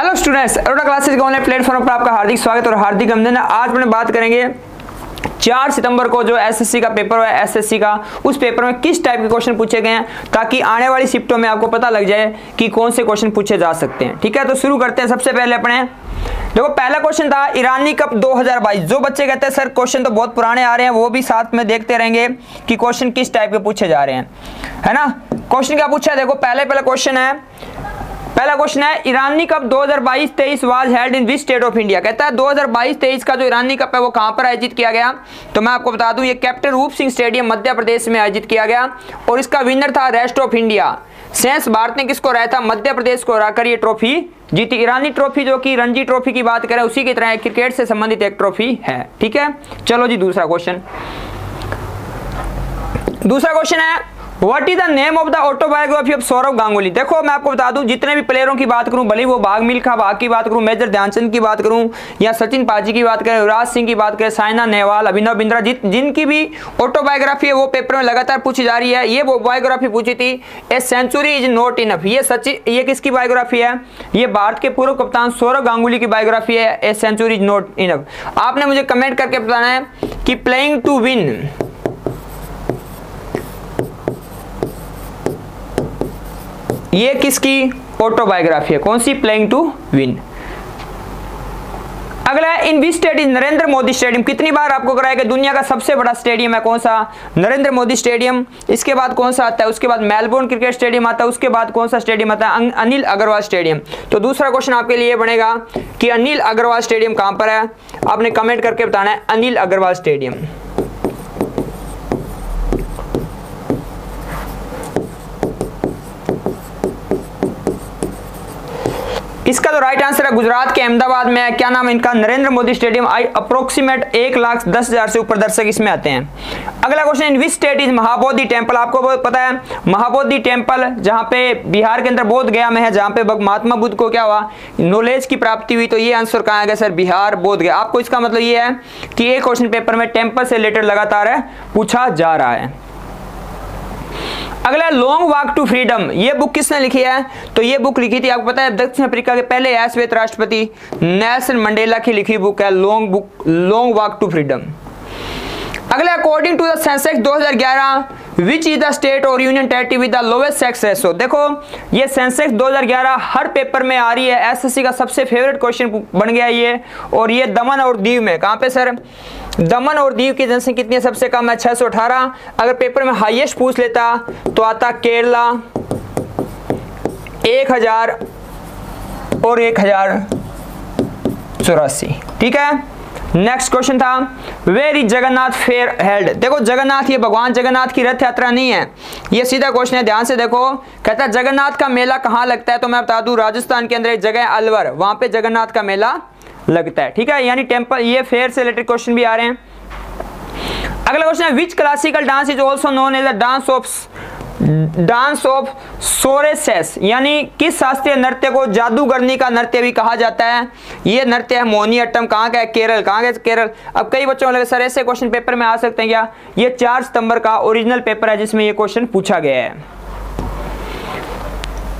Hello students, Arora classes के online platform पर आपका हार्दिक स्वागत और हार्दिक अभिनंदन। आज अपने बात करेंगे 4 सितंबर को जो एसएससी का पेपर है, एसएससी का, उस पेपर में किस टाइप के क्वेश्चन पूछे गए हैं, ताकि आने वाली शिफ्टों में आपको पता लग जाए कि कौन से क्वेश्चन पूछे जा सकते हैं। ठीक है, तो शुरू करते हैं। सबसे पहले अपने देखो, पहला क्वेश्चन था ईरानी कप 2022। जो बच्चे कहते हैं सर क्वेश्चन तो बहुत पुराने आ रहे हैं, वो भी साथ में देखते रहेंगे कि क्वेश्चन किस टाइप के पूछे जा रहे हैं, है ना। क्वेश्चन क्या पूछा है, देखो पहला क्वेश्चन है, पहला क्वेश्चन है Irani Cup 2022-23 was held in which state of India. कहता है 2022-23 का जो ईरानी कप है वो कहां पर आयोजित किया गया। तो मैं आपको बता दूं, ये कैप्टन रूप सिंह स्टेडियम मध्य प्रदेश में आयोजित किया गया और इसका विनर था रेस्ट ऑफ इंडिया। शेष भारत ने किसको हराया था, मध्य प्रदेश को हराकर ये ट्रॉफी जीती। ईरानी ट्रॉफी जो कि रणजी ट्रॉफी की बात करें उसी की तरह क्रिकेट से संबंधित एक ट्रॉफी है। ठीक है, चलो जी दूसरा क्वेश्चन है, what is the name of the autobiography of Sourav Ganguly. देखो मैं आपको बता दूं, जितने भी प्लेयरों की बात करूं, भले वो भाग मिल्खा भाग की बात करूं, मेजर ध्यानचंद की बात करूं, या सचिन पाजी की बात करें, युवराज सिंह की बात करें, साइना नेहवाल, अभिनव बिंद्रा, जिनकी भी ऑटोबायोग्राफी है वो पेपर में लगातार पूछी जा रही है। ये वो बायोग्राफी पूछी थी, a century is not enough. ये किसकी बायोग्राफी है, ये भारत के पूर्व कप्तान सौरव गांगुली की बायोग्राफी है, a century is not enough. आपने मुझे कमेंट करके बताना है कि प्लेइंग टू विन, ये किसकी ऑटोबायोग्राफी है, कौन सी, प्लेइंग टू विन। अगला है in which state is Narendra Modi Stadium. कितनी बार आपको कराया कि दुनिया का सबसे बड़ा स्टेडियम है कौन सा, नरेंद्र मोदी स्टेडियम। इसके बाद कौन सा आता है, उसके बाद मेलबोर्न क्रिकेट स्टेडियम आता है, उसके बाद कौन सा स्टेडियम आता है, अनिल अग्रवाल स्टेडियम। तो दूसरा क्वेश्चन आपके लिए बनेगा कि अनिल अग्रवाल स्टेडियम कहां पर है। आपने कमेंट करके बताना है अनिल अग्रवाल स्टेडियम। इसका तो राइट आंसर है गुजरात के अहमदाबाद में है। क्या नाम है इनका, नरेंद्र मोदी स्टेडियम। अप्रोक्सीमेट 1,10,000 से ऊपर दर्शक इसमें आते हैं। अगला question, in which state is Mahabodhi temple. आपको पता है महाबोधि टेम्पल जहां पे बिहार के अंदर बोध गया में है, जहां पे महात्मा बुद्ध को क्या हुआ, नॉलेज की प्राप्ति हुई। तो ये आंसर कहां आएगा सर, बिहार बोध गया। आपको इसका मतलब ये है कि ये क्वेश्चन पेपर में टेम्पल से रिलेटेड लगातार है पूछा जा रहा है। अगला लॉन्ग वॉक टू फ्रीडम, ये बुक किसने लिखी है, तो ये बुक लिखी थी आपको पता है दक्षिण अफ्रीका के पहले श्वेत राष्ट्रपति नेल्सन मंडेला की लिखी बुक है लॉन्ग वॉक टू फ्रीडम। अगला, according to the census 2011 which is the state और union territory with the lowest sex ratio. देखो ये सेंसेक्स 2011 हर पेपर में आ रही है, एसएससी का सबसे फेवरेट क्वेश्चन बन गया ये। और ये दमन और दीव में, कहां पे सर, दमन और दीव की जनसंख्या कितनी है, सबसे कम है 618। अगर पेपर में हाईएस्ट पूछ लेता तो आता केरला 1000 और 1084। ठीक है, नेक्स्ट क्वेश्चन था where is Jagannath fair held. देखो जगन्नाथ, ये भगवान जगन्नाथ की रथ यात्रा नहीं है, ये सीधा क्वेश्चन है, ध्यान से देखो। कहता है जगन्नाथ का मेला कहाँ लगता है, तो मैं बता दूं राजस्थान के अंदर एक जगह है अलवर, वहां पे जगन्नाथ का मेला लगता है। ठीक है, यानी टेम्पल, ये फेयर से रिलेटेड क्वेश्चन भी आ रहे हैं। अगला क्वेश्चन है which classical dance is also known as the dance of sorceress, यानी किस शास्त्रीय नृत्य को जादूगरनी का नृत्य भी कहा जाता है। ये नृत्य है मोहिनीअट्टम। कहाँ का है, केरल। कहाँ का, केरल। अब कई बच्चों को लगे सर ऐसे क्वेश्चन पेपर में आ सकते हैं क्या, ये 4 सितंबर का ओरिजिनल पेपर है जिसमें ये क्वेश्चन पूछा गया है।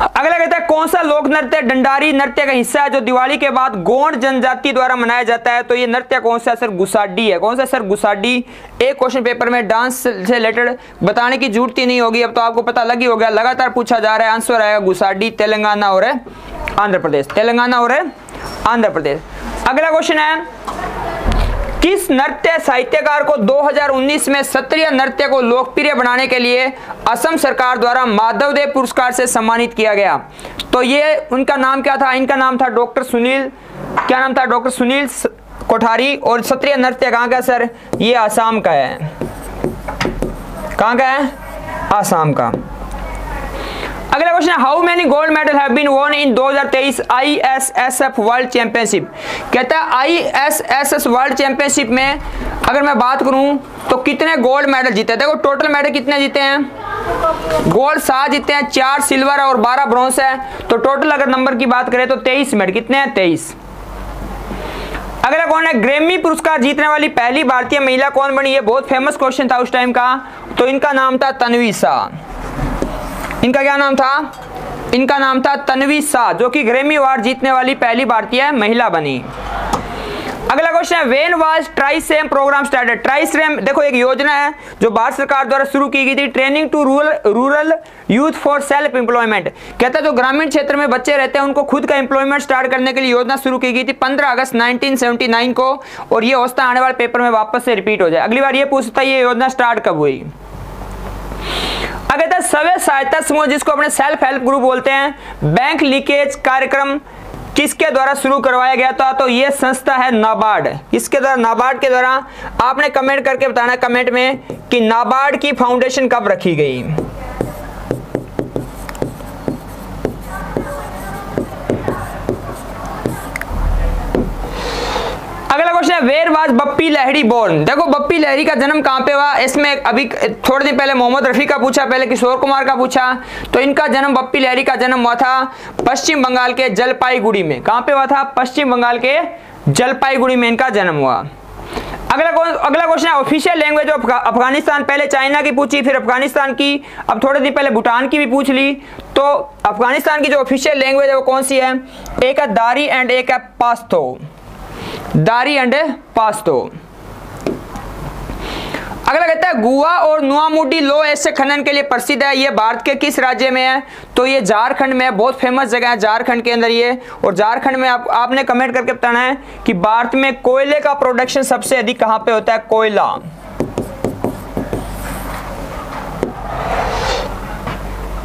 अगला कहता है कौन सा लोक नृत्य डंडारी नृत्य का हिस्सा है जो दिवाली के बाद गोंड जनजाति द्वारा मनाया जाता है। तो ये नृत्य कौन सा है सर, गुसाडी है। कौन सा सर, गुसाडी। एक क्वेश्चन पेपर में डांस से रिलेटेड बताने की जरूरत ही नहीं होगी, अब तो आपको पता लग ही हो गया, लगातार पूछा जा रहा है। आंसर आएगा गुसाडी, तेलंगाना और आंध्र प्रदेश, तेलंगाना और आंध्र प्रदेश। अगला क्वेश्चन है किस नृत्य साहित्यकार को 2019 में सत्रीय नृत्य को लोकप्रिय बनाने के लिए असम सरकार द्वारा माधवदेव पुरस्कार से सम्मानित किया गया। तो ये उनका नाम क्या था, इनका नाम था डॉक्टर सुनील, क्या नाम था, डॉक्टर सुनील कोठारी। और सत्रीय नृत्य कहाँ का सर, ये आसाम का है। कहाँ का है, आसाम का। अगला क्वेश्चन है how many gold medal have been won in 2023 ISSF world championship. कहता है ISSF वर्ल्ड चैंपियनशिप में अगर मैं बात करूं तो कितने गोल्ड मेडल जीते हैं। देखो टोटल मेडल कितने जीते हैं, गोल्ड 7 जीते हैं, 4 सिल्वर और 12 ब्रॉन्ज है। तो टोटल अगर नंबर की बात करें तो 23 मेडल, कितने हैं, 23। अगला कौन है, ग्रैमी पुरस्कार जीतने वाली पहली भारतीय महिला कौन बनी। ये बहुत फेमस क्वेश्चन था उस टाइम का, तो इनका नाम था तन्वी शाह। इनका क्या नाम था, इनका नाम था तन्वी शाह, जो कि ग्रैमी अवार्ड जीतने वाली पहली भारतीय महिला बनी। अगला क्वेश्चन है, व्हेन वाज ट्राइसेम प्रोग्राम स्टार्टेड। ट्राइसेम देखो एक योजना है जो भारत सरकार द्वारा शुरू की गई थी, training to rural youth for self employment. कहता है जो ग्रामीण क्षेत्र में बच्चे रहते हैं उनको खुद का एम्प्लॉयमेंट स्टार्ट करने के लिए योजना शुरू की गई थी 15 अगस्त 1979 को, और ये होता आने वाले पेपर में वापस से रिपीट हो जाए। अगली बार ये पूछता है ये योजना स्टार्ट कब हुई। अगर स्वयं सहायता समूह जिसको अपने सेल्फ हेल्प ग्रुप बोलते हैं, बैंक लीकेज कार्यक्रम किसके द्वारा शुरू करवाया गया था, तो ये संस्था है नाबार्ड। इसके द्वारा, नाबार्ड के द्वारा। आपने कमेंट करके बताना कमेंट में कि नाबार्ड की फाउंडेशन कब रखी गई। अगला क्वेश्चन है, where was Bappi Lahiri born. देखो बप्पी लहरी का जन्म कहां पे हुआ, इसमें अभी थोड़े दिन पहले मोहम्मद रफी का पूछा, पहले किशोर कुमार का पूछा, तो इनका जन्म, बप्पी लहरी का जन्म हुआ था पश्चिम बंगाल के जलपाईगुड़ी में। कहां पे हुआ था, पश्चिम बंगाल के जलपाईगुड़ी में इनका जन्म हुआ। अगला क्वेश्चन है, ऑफिशियल लैंग्वेज ऑफ अफगानिस्तान। पहले चाइना की पूछी, फिर अफगानिस्तान की, अब थोड़े दिन पहले भूटान की भी पूछ ली। तो अफगानिस्तान की जो ऑफिशियल लैंग्वेज है वो कौन सी है, एक है दारी एंड एक है पाश्तो। दारी एंड पाश्तो। अगला कहता है, गुआ और नुआमुडी लो ऐसे खनन के लिए प्रसिद्ध है, ये भारत के किस राज्य में है, तो ये झारखंड में है। बहुत फेमस जगह है झारखंड के अंदर ये। और झारखंड में आपने कमेंट करके बताना है कि भारत में कोयले का प्रोडक्शन सबसे अधिक कहां पे होता है, कोयला।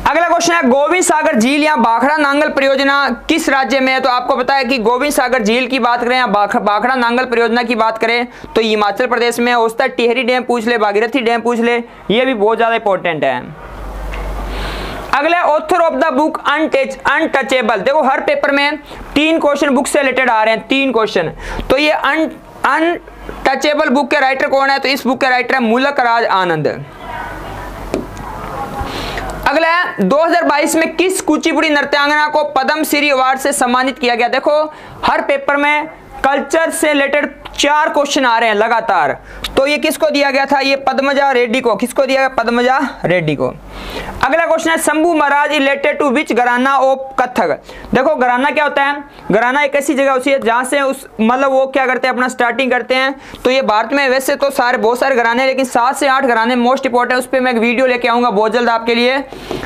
अगला क्वेश्चन है, गोविंद सागर झील या भाखड़ा नांगल परियोजना किस राज्य में है, तो आपको पता है कि गोविंद सागर झील की बात करें या भाखड़ा नांगल परियोजना की बात करें तो हिमाचल प्रदेश में हो सकता है। टिहरी डैम पूछ ले, भागीरथी डैम पूछ ले, ये भी बहुत ज्यादा इंपॉर्टेंट है। अगला author of the book untouchable. देखो हर पेपर में 3 क्वेश्चन बुक से रिलेटेड आ रहे हैं, 3 क्वेश्चन। तो ये अनटचेबल बुक के राइटर कौन है, तो इस बुक के राइटर है मूलक राज आनंद। अगला है, 2022 में किस कुचिपुड़ी नृत्यांगना को पद्म श्री अवार्ड से सम्मानित किया गया। देखो हर पेपर में कल्चर से रिलेटेड 4 क्वेश्चन आ रहे हैं लगातार। तो ये किसको दिया गया था, ये पद्मजा रेड्डी को। किसको दिया गया, पद्मजा रेड्डी को। अगला क्वेश्चन है, शंभू महाराज रिलेटेड टू विच घराना ऑफ कथक। देखो घराना क्या होता है, घराना एक ऐसी जगह होती है जहां से उस मतलब वो क्या करते हैं, अपना स्टार्टिंग करते हैं। तो ये भारत में वैसे तो बहुत सारे घराने, लेकिन 7 से 8 घराने मोस्ट इंपॉर्टेंट, उस पर मैं एक वीडियो लेके आऊंगा बहुत जल्द आपके लिए।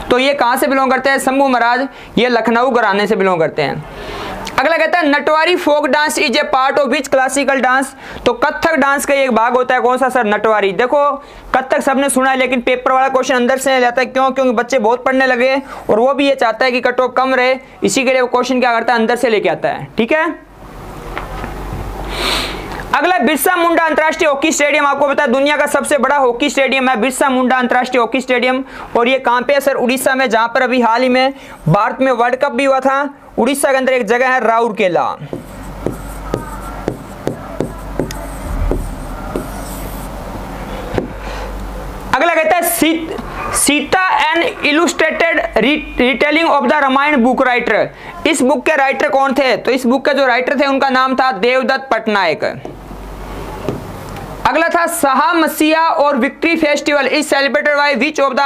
तो ये कहां से बिलोंग करते हैं, शंभू महाराज, ये लखनऊ घराने से बिलोंग करते हैं। अगला कहता है, Natwari folk dance is a part of which classical dance. तो कथक डांस का एक भाग होता है, कौन सा सर, नटवारी। देखो कथक सबने सुना है, लेकिन पेपर वाला क्वेश्चन अंदर से जाता है, क्यों, क्योंकि बच्चे बहुत पढ़ने लगे और वो भी ये चाहता है कि कट ऑफ कम रहे, इसी के लिए वो क्वेश्चन क्या करता है, अंदर से लेके आता है। ठीक है। अगला, बिरसा मुंडा अंतर्राष्ट्रीय हॉकी स्टेडियम। आपको पता है दुनिया का सबसे बड़ा हॉकी स्टेडियम है बिरसा मुंडा अंतर्राष्ट्रीय हॉकी स्टेडियम, और ये कहां पे है सर, उड़ीसा में, जहां पर अभी हाल ही में भारत में वर्ल्ड कप भी हुआ था। उड़ीसा के अंदर एक जगह है राउरकेला। अगला कहता है, Sita and illustrated retelling of the Ramayana book writer. इस बुक के राइटर कौन थे, तो इस बुक के जो राइटर थे उनका नाम था देवदत्त पटनायक। अगला था, शाह मसीहा और victory festival is celebrated by which of the.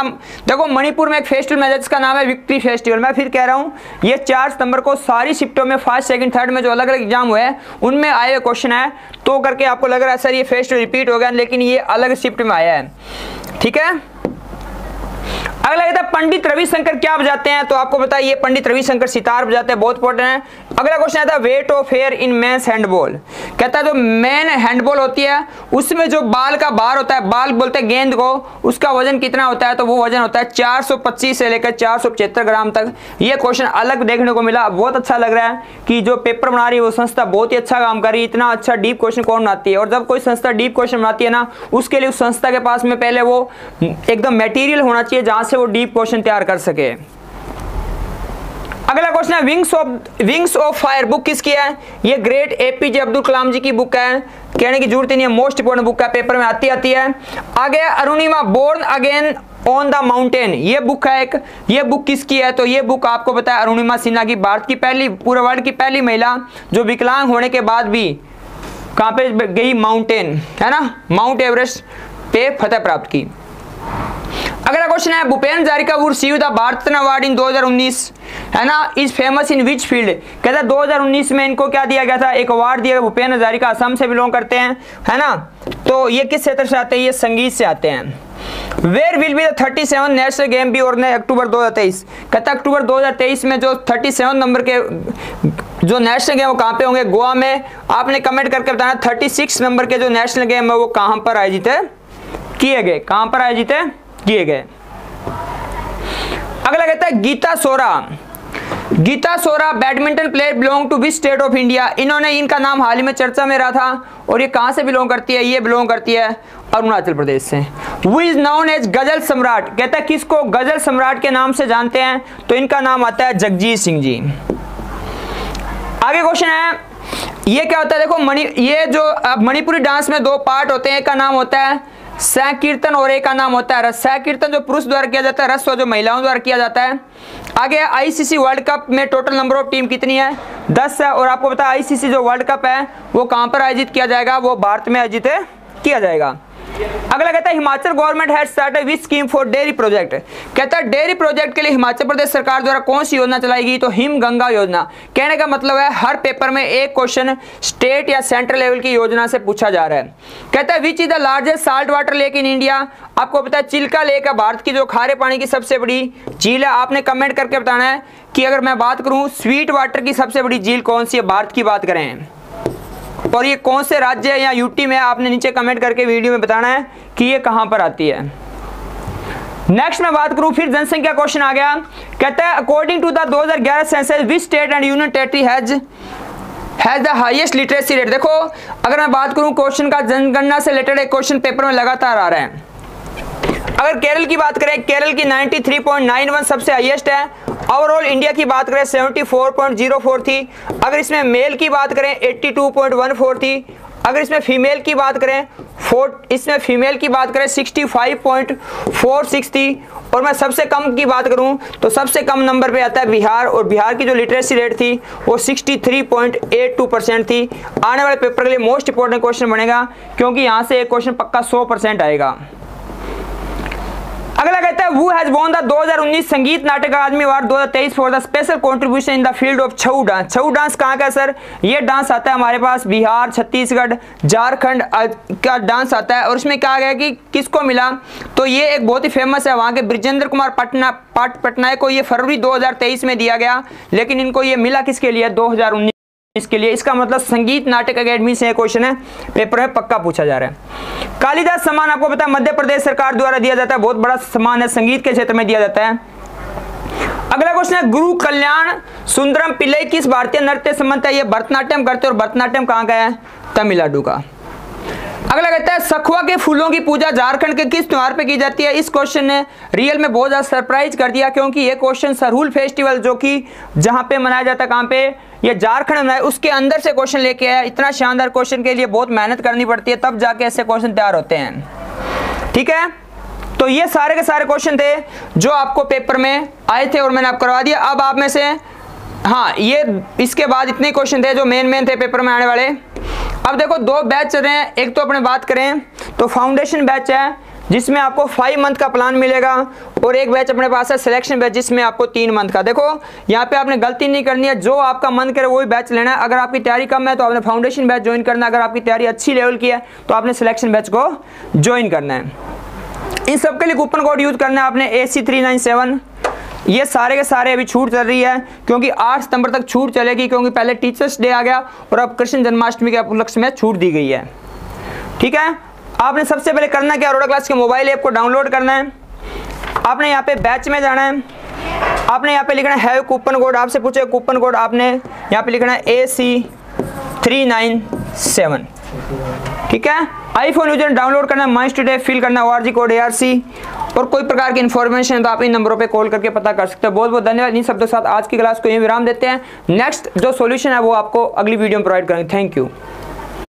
देखो मणिपुर में एक फेस्टिवल है जिसका नाम है विक्ट्री फेस्टिवल। मैं फिर कह रहा हूं, ये 4 सितंबर को सारी शिफ्टों में फर्स्ट, सेकंड, थर्ड में जो अलग अलग एग्जाम हुए हैं उनमें आए हुए क्वेश्चन है। तो करके आपको लग रहा है सर ये फेस्टिवल रिपीट हो गया, लेकिन ये अलग शिफ्ट में आया है। ठीक है। अगला कहता है, पंडित रविशंकर क्या बजाते हैं, तो आपको बताइए ये पंडित रविशंकर सितार बजाते हैं, बहुत इंपॉर्टेंट है। अगला क्वेश्चन आता है, weight of hair in men's handball. कहता है जो मेन हैंडबॉल होती है उसमें जो बाल का भार होता है, बाल बोलते हैं गेंद को, उसका वजन कितना होता है, तो वो वजन होता है 425 से लेकर 475 ग्राम तक। ये क्वेश्चन अलग देखने को मिला, बहुत अच्छा लग रहा है कि जो पेपर बना रही है वो संस्था बहुत ही अच्छा काम कर रही है। इतना अच्छा डीप क्वेश्चन कौन बनाती है, और जब कोई संस्था डीप क्वेश्चन बनाती है ना, उसके लिए उस संस्था के पास में पहले वो एकदम मटेरियल होना चाहिए जहां से वो डीप क्वेश्चन तैयार कर सके। अगला क्वेश्चन है, विंग्स ऑफ फायर बुक किसकी है, ये ग्रेट एपीजे अब्दुल कलाम जी की बुक है, कहने की जरूरत ही नहीं है, मोस्ट इंपोर्टेंट बुक है, पेपर में आती है। आगे Arunima born again on the mountain, ये बुक है एक, ये बुक किसकी है, तो ये बुक आपको पता है अरुणिमा सिन्हा की, भारत की पहली, पूरे वर्ल्ड की पहली महिला जो विकलांग होने के बाद भी कहां पे गई, माउंटेन है ना, माउंट एवरेस्ट पे फतह प्राप्त की। अगला क्वेश्चन है Bhupen Hazarika would receive the Bharat Ratna award in 2019, है ना, is famous in which field. कहता है 2019 में इनको क्या दिया गया था, एक अवार्ड दिया गया। भूपेन हजारिका असम से बिलोंग करते हैं, है ना, तो ये किस क्षेत्र से आते हैं, ये संगीत से आते हैं। Where will be the 37 national game be organised October 2023। कहता है अक्टूबर 2023 में जो 37 नंबर के जो नेशनल गेम वो कहाँ पे होंगे, गोवा में। आपने कमेंट करके बताना 36 नंबर के जो नेशनल गेम है वो कहाँ पर आयोजित किए गए, कहाँ पर आयोजित किए गए। अगला कहता है Geeta Sora badminton player belong to which state of India. इन्होंने, इनका नाम हाल ही में चर्चा में रहा था और ये कहां से बिलोंग करती है, ये बिलोंग करती है अरुणाचल प्रदेश से। हु इज नाउन एज गजल सम्राट। कहता है किसको गजल सम्राट के नाम से जानते हैं, तो इनका नाम आता है जगजीत सिंह जी। आगे क्वेश्चन है, ये क्या होता है, देखो ये जो मणिपुरी डांस में दो पार्ट होते हैं, एक का नाम होता है संकीर्तन और एक का नाम होता है रस। संकीर्तन जो पुरुष द्वारा किया जाता है, रस जो महिलाओं द्वारा किया जाता है। आगे आईसीसी वर्ल्ड कप में टोटल नंबर ऑफ टीम कितनी है, 10 है। और आपको पता है आईसीसी जो वर्ल्ड कप है वो कहां पर आयोजित किया जाएगा, वो भारत में आयोजित किया जाएगा। अगला कहता है Himachal government has started which scheme for dairy project. कहता है डेयरी प्रोजेक्ट के लिए हिमाचल प्रदेश सरकार द्वारा कौन सी योजना चलाएगी, तो हिम गंगा योजना। कहने का मतलब है हर पेपर में एक क्वेश्चन स्टेट या सेंट्रल लेवल की योजना से पूछा जा रहा है। कहता है विच is the largest salt water lake in India. आपको पता है चिल्का लेक है भारत की जो खारे पानी की सबसे बड़ी झील है। आपने कमेंट करके बताना है कि अगर मैं बात करूं स्वीट वाटर की सबसे बड़ी झील कौन सी है, भारत की बात करें, और ये कौन से राज्य या यूटी में, आपने नीचे कमेंट करके वीडियो में बताना है कि ये कहां पर आती है। नेक्स्ट मैं बात करूं, फिर जनसंख्या क्वेश्चन आ गया। कहता है according to the 2011 census which state and union territory has the highest literacy rate. देखो अगर मैं बात करूं क्वेश्चन का जनगणना से रिलेटेड एक क्वेश्चन पेपर में लगातार आ रहा है। अगर केरल की बात करें, केरल की 93.91 सबसे हाईएस्ट है। ओवरऑल इंडिया की बात करें 74.04 थी। अगर इसमें मेल की बात करें 82.14 थी। अगर इसमें फीमेल की बात करें 65.46 थी। और मैं सबसे कम की बात करूं तो सबसे कम नंबर पे आता है बिहार, और बिहार की जो लिटरेसी रेट थी वो 63.82% थी। आने वाले पेपर के लिए मोस्ट इंपॉर्टेंट क्वेश्चन बनेगा, क्योंकि यहां से एक क्वेश्चन पक्का 100% आएगा। अगला कहता है who has won the 2019 Sangeet Natak Akademi award 2023 for the special contribution in the field of Chhau dance. Chhau dance कहाँ का है सर, ये डांस आता है हमारे पास बिहार, छत्तीसगढ़, झारखंड का डांस आता है। और इसमें कहा गया कि किसको मिला, तो ये एक बहुत ही फेमस है वहाँ के ब्रिजेंद्र कुमार पटनायक को ये फरवरी 2023 में दिया गया, लेकिन इनको ये मिला किसके लिए, 2019 इसके लिए। इसका मतलब संगीत नाटक अकेडमी से क्वेश्चन है, पेपर में पक्का पूछा जा रहा है। कालिदास सम्मान आपको पता है मध्य प्रदेश सरकार द्वारा दिया जाता है, बहुत बड़ा सम्मान है, संगीत के क्षेत्र में दिया जाता है। अगला क्वेश्चन है गुरु कल्याण सुंदरम पिल्लई किस भारतीय नृत्य संबंध है, ये भरतनाट्यम करते और भरतनाट्यम कहाँ का है, तमिलनाडु का। अगला कहता है सखुआ के फूलों की पूजा झारखंड के किस त्योहार पे की जाती है। इस क्वेश्चन ने रियल में बहुत ज्यादा सरप्राइज कर दिया, क्योंकि ये क्वेश्चन सरहुल फेस्टिवल जो कि जहां पे मनाया जाता है, कहां पे, ये झारखंड में, उसके अंदर से क्वेश्चन लेके आया। इतना शानदार क्वेश्चन के लिए बहुत मेहनत करनी पड़ती है, तब जाके ऐसे क्वेश्चन तैयार होते हैं। ठीक है, तो ये सारे के सारे क्वेश्चन थे जो आपको पेपर में आए थे और मैंने आपको करवा दिया। अब आप में से, हाँ, ये इसके बाद इतने क्वेश्चन थे जो मेन थे पेपर में आने वाले। अब देखो 2 बैच चल रहे हैं। एक तो अपने बात करें तो फाउंडेशन बैच है जिसमें आपको 5 मंथ का प्लान मिलेगा, और एक बैच अपने पास है सिलेक्शन बैच जिसमें आपको 3 मंथ का। देखो यहाँ पे आपने गलती नहीं करनी है, जो आपका मन करे वही बैच लेना है। अगर आपकी तैयारी कम है तो आपने फाउंडेशन बैच ज्वाइन करना है, अगर आपकी तैयारी अच्छी लेवल की है तो आपने सिलेक्शन बैच को ज्वाइन करना है। इन सबके लिए कूपन कोड यूज करना है आपने AC397। ये सारे के सारे अभी छूट चल रही है, क्योंकि 8 सितंबर तक छूट चलेगी, क्योंकि पहले टीचर्स डे आ गया और अब कृष्ण जन्माष्टमी के उपलक्ष्य में छूट दी गई है। ठीक है, आपने सबसे पहले करना क्या, अरोड़ा क्लास के मोबाइल ऐप को डाउनलोड करना है। आपने यहाँ पे बैच में जाना है, आपने यहाँ पे लिखना है कूपन कोड, आपसे पूछे कूपन कोड, आपने यहाँ पे लिखना है AC397। ठीक है, आईफोन यूजर डाउनलोड करना है, माई स्टूडे फिल करना ORG कोड ARC। और कोई प्रकार की इन्फॉर्मेशन है तो आप इन नंबरों पे कॉल करके पता कर सकते हो। बहुत बहुत धन्यवाद। इन शब्दों के साथ आज की क्लास को यहीं विराम देते हैं। नेक्स्ट जो सॉल्यूशन है वो आपको अगली वीडियो में प्रोवाइड करेंगे। Thank you.